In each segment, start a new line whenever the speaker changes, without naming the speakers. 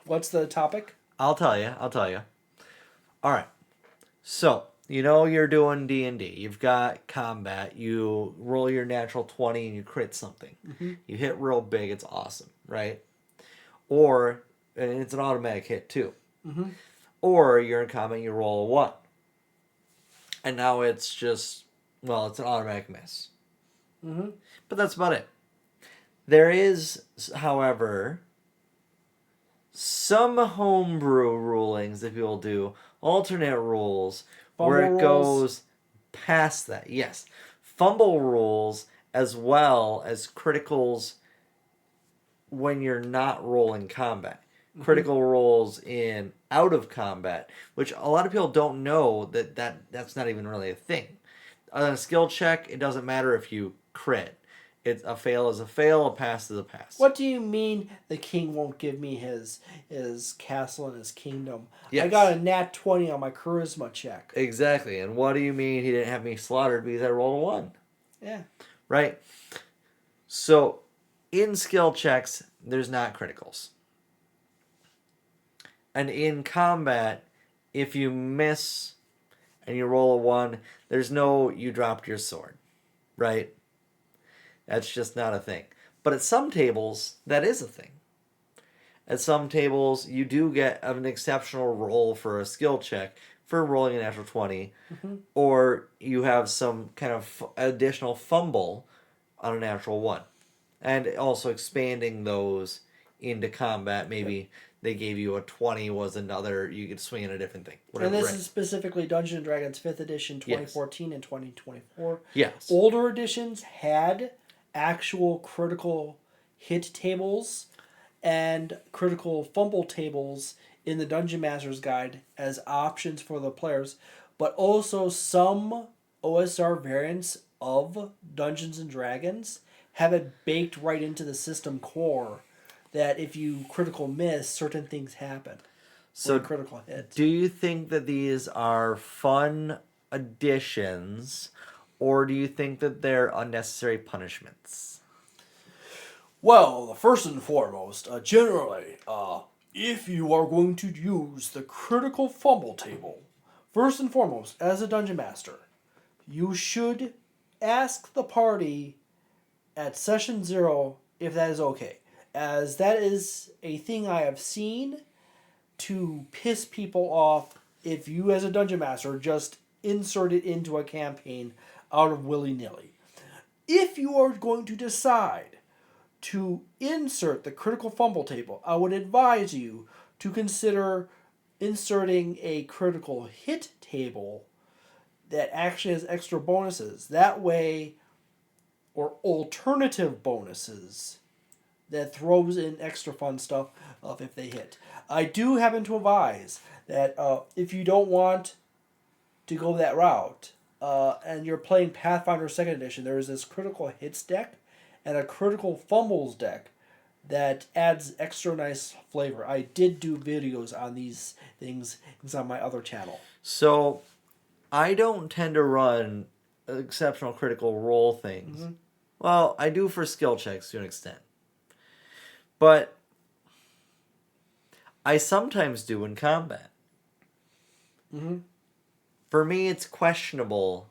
What's the topic?
I'll tell you. All right. So, you're doing D&D. You've got combat. You roll your natural 20 and you crit something.
Mm-hmm.
You hit real big. It's awesome, right? Or, and it's an automatic hit too.
Mm-hmm.
Or you're in combat and you roll a 1. And now it's just, well, it's an automatic miss.
Mm-hmm.
But that's about it. There is, however, some homebrew rulings that people do, alternate rules, where
Fumble
it
rolls.
goes past that. Yes. Fumble rules as well as criticals when you're not rolling combat.
Mm-hmm.
Critical rolls in out of combat, which a lot of people don't know that's not even really a thing. On a skill check, it doesn't matter if you crit. It's a fail is a fail, a pass is a pass.
What do you mean the king won't give me his castle and his kingdom?
Yes.
I got a nat 20 on my charisma check.
Exactly. And what do you mean he didn't have me slaughtered because I rolled a 1?
Yeah.
Right? So, in skill checks, there's not criticals. And in combat, if you miss and you roll a 1, there's no you dropped your sword. Right? That's just not a thing. But at some tables, that is a thing. At some tables, you do get an exceptional roll for a skill check for rolling a natural 20,
Mm-hmm.
or you have some kind of additional fumble on a natural 1. And also expanding those into combat. Maybe they gave you a 20 was another, you could swing in a different thing. Whatever,
And this
right.
is specifically Dungeons & Dragons 5th edition 2014 and 2024.
Yes.
Older editions had actual critical hit tables and critical fumble tables in the Dungeon Master's Guide as options for the players, but also some OSR variants of Dungeons and Dragons have it baked right into the system core that if you critical miss, certain things happen.
So,
critical hit.
Do you think that these are fun additions, or do you think that they're unnecessary punishments?
Well, first and foremost, generally, if you are going to use the critical fumble table, first and foremost, as a dungeon master, you should ask the party at session 0 if that is okay, as that is a thing I have seen to piss people off if you, as a dungeon master, just insert it into a campaign out of willy-nilly. If you are going to decide to insert the critical fumble table, I would advise you to consider inserting a critical hit table that actually has extra bonuses. That way, or alternative bonuses that throws in extra fun stuff if they hit. I do happen to advise that if you don't want to go that route, and you're playing Pathfinder 2nd Edition, there is this critical hits deck and a critical fumbles deck that adds extra nice flavor. I did do videos on these things. It's on my other channel.
So, I don't tend to run exceptional critical roll things.
Mm-hmm.
Well, I do for skill checks to an extent. But I sometimes do in combat.
Mm-hmm.
For me, it's questionable.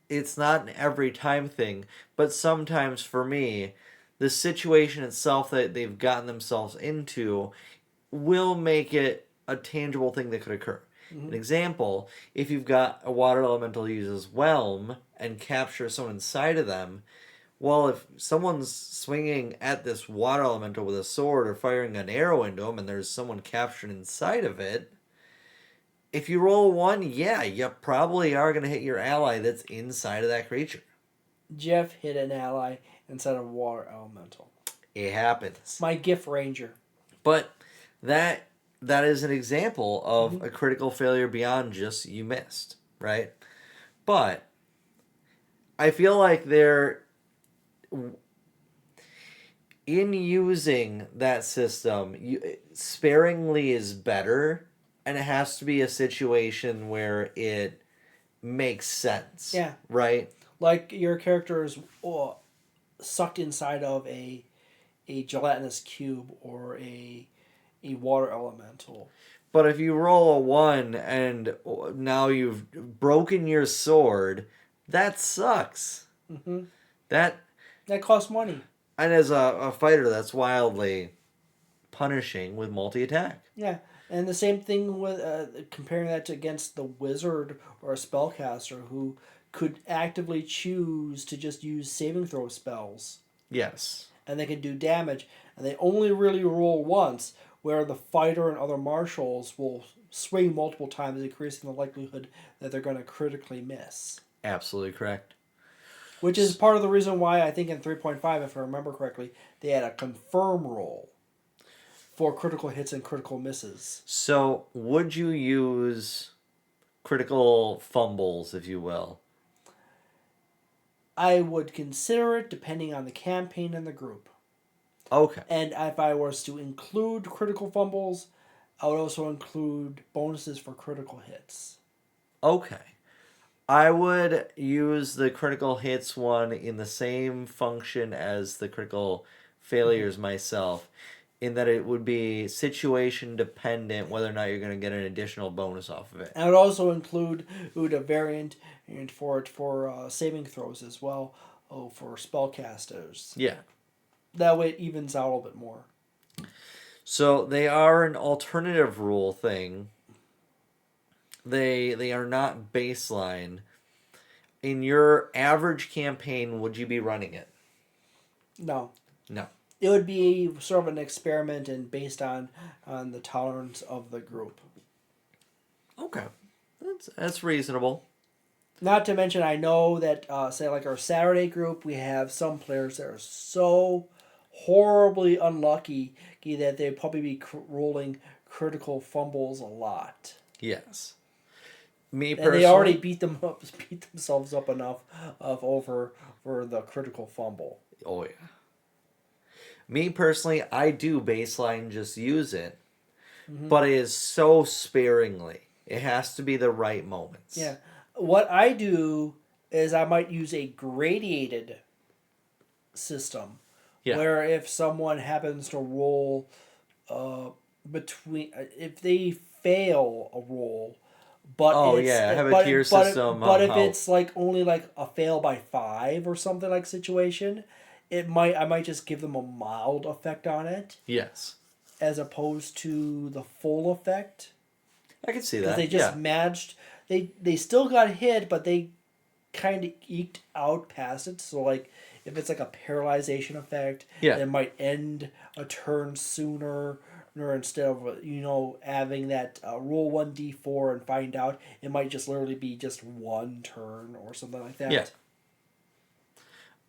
It's not an every time thing, but sometimes for me, the situation itself that they've gotten themselves into will make it a tangible thing that could occur.
Mm-hmm.
An example, if you've got a water elemental uses Whelm and captures someone inside of them, well, if someone's swinging at this water elemental with a sword or firing an arrow into them and there's someone captured inside of it, if you roll a 1, yeah, you probably are going to hit your ally that's inside of that creature.
Jeff hit an ally inside of water elemental.
It happens.
My gift ranger.
But that is an example of a critical failure beyond just you missed, right? But I feel like they're in using that system, sparingly is better, and it has to be a situation where it makes sense.
Yeah.
Right?
Like your character is sucked inside of a gelatinous cube or a a water elemental.
But if you roll a 1 and now you've broken your sword, that sucks.
Hmm.
That
That costs money.
and as a fighter, that's wildly punishing with multi-attack.
Yeah, and the same thing with comparing that to against the wizard or a spellcaster who could actively choose to just use saving throw spells,
Yes.
and they can do damage, and they only really roll once. Where the fighter and other marshals will swing multiple times, increasing the likelihood that they're going to critically miss.
Absolutely correct.
Which is part of the reason why I think in 3.5, if I remember correctly, they had a confirm roll for critical hits and critical misses.
So, would you use critical fumbles, if you will?
I would consider it depending on the campaign and the group.
Okay.
And if I was to include critical fumbles, I would also include bonuses for critical hits.
Okay. I would use the critical hits one in the same function as the critical failures myself, in that it would be situation dependent whether or not you're going to get an additional bonus off of it.
I would also include a variant and for it for saving throws as well, for spellcasters.
Yeah.
That way it evens out a little bit more.
So they are an alternative rule thing. They are not baseline. In your average campaign, would you be running it?
No.
No.
It would be sort of an experiment and based on the tolerance of the group.
Okay. That's reasonable.
Not to mention, I know that, say, like our Saturday group, we have some players that are so horribly unlucky that they'd probably be rolling critical fumbles a lot.
Yes. Me
And
personally,
they already beat themselves up enough over for the critical fumble.
oh yeah. Me personally, I do baseline just use it, but it is so sparingly. It has to be the right moments.
Yeah. What I do is I might use a gradated system.
Yeah.
Where if someone happens to roll if they fail a roll, but
I have a tier system.
But if it's like only like a fail by 5 or something like situation, I might just give them a mild effect on it
yes,
as opposed to the full effect.
I can see
Because
that.
they just matched. They still got hit, but they kind of eked out past it. So like if it's like a paralyzation effect, it might end a turn sooner. Or instead of having that roll 1d4 and find out, it might just literally be just one turn or something like that.
Yeah.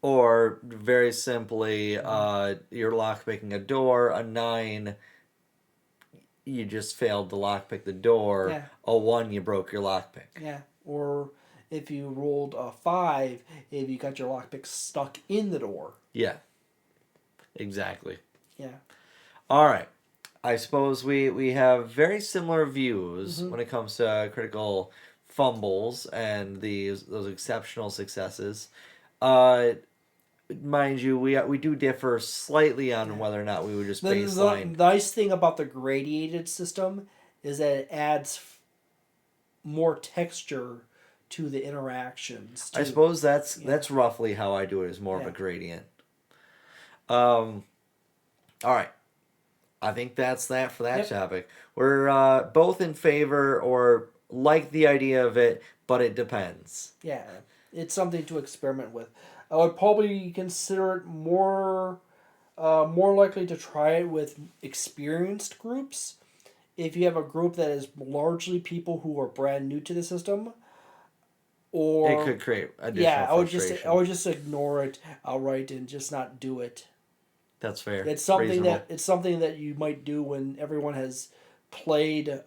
Or very simply, you're lockpicking a door, a 9, you just failed to lockpick the door.
Yeah.
A 1, you broke your lockpick.
Yeah. Or if you rolled a 5, if you got your lockpick stuck in the door.
Yeah. Exactly.
Yeah.
All right. I suppose we have very similar views when it comes to critical fumbles and those exceptional successes. Mind you, we do differ slightly on whether or not we would just baseline.
The nice thing about the gradated system is that it adds more texture to the interactions.
I suppose that's roughly how I do it, is more of a gradient. All right. I think that's that for that topic. We're both in favor or like the idea of it, but it depends.
Yeah, it's something to experiment with. I would probably consider it more likely to try it with experienced groups. If you have a group that is largely people who are brand new to the system, or
it could create additional frustration.
I would just ignore it outright and just not do it.
That's fair.
It's something that you might do when everyone has played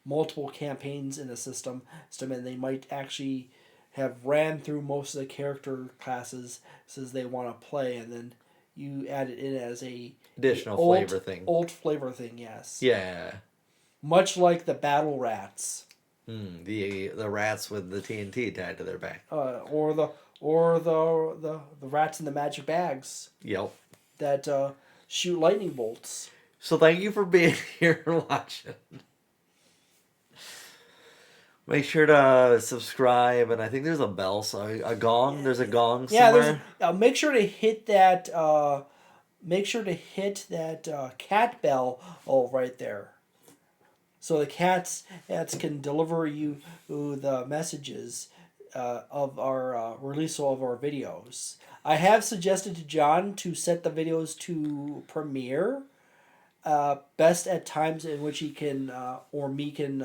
multiple campaigns in a system, and they might actually have ran through most of the character classes since they want to play, and then you add it in as a
additional flavor thing.
Old flavor thing, yes.
Yeah.
Much like the battle rats.
The rats with the TNT tied to their back.
Or the rats in the magic bags.
Yep.
That shoot lightning bolts.
So thank you for being here and watching. Make sure to subscribe, and I think there's a bell, so a gong. There's a gong
Yeah,
somewhere.
make sure to hit that. Make sure to hit that cat bell. Oh, right there. So the cats can deliver you the messages of our release of our videos. I have suggested to John to set the videos to premiere, best at times in which he can or me can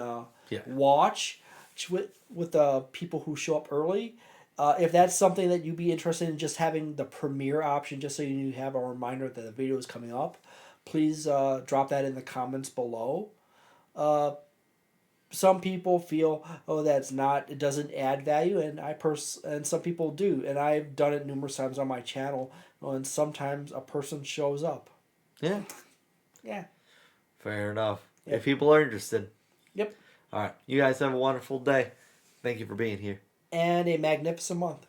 Yeah.
watch with the people who show up early. If that's something that you'd be interested in, just having the premiere option, just so you have a reminder that the video is coming up, please drop that in the comments below. Some people feel, oh, that's not, it doesn't add value, and and some people do, and I've done it numerous times on my channel, and sometimes a person shows up.
Yeah.
Yeah.
Fair enough.
Yep.
If people are interested.
Yep.
All right. You guys have a wonderful day. Thank you for being here.
And a magnificent month.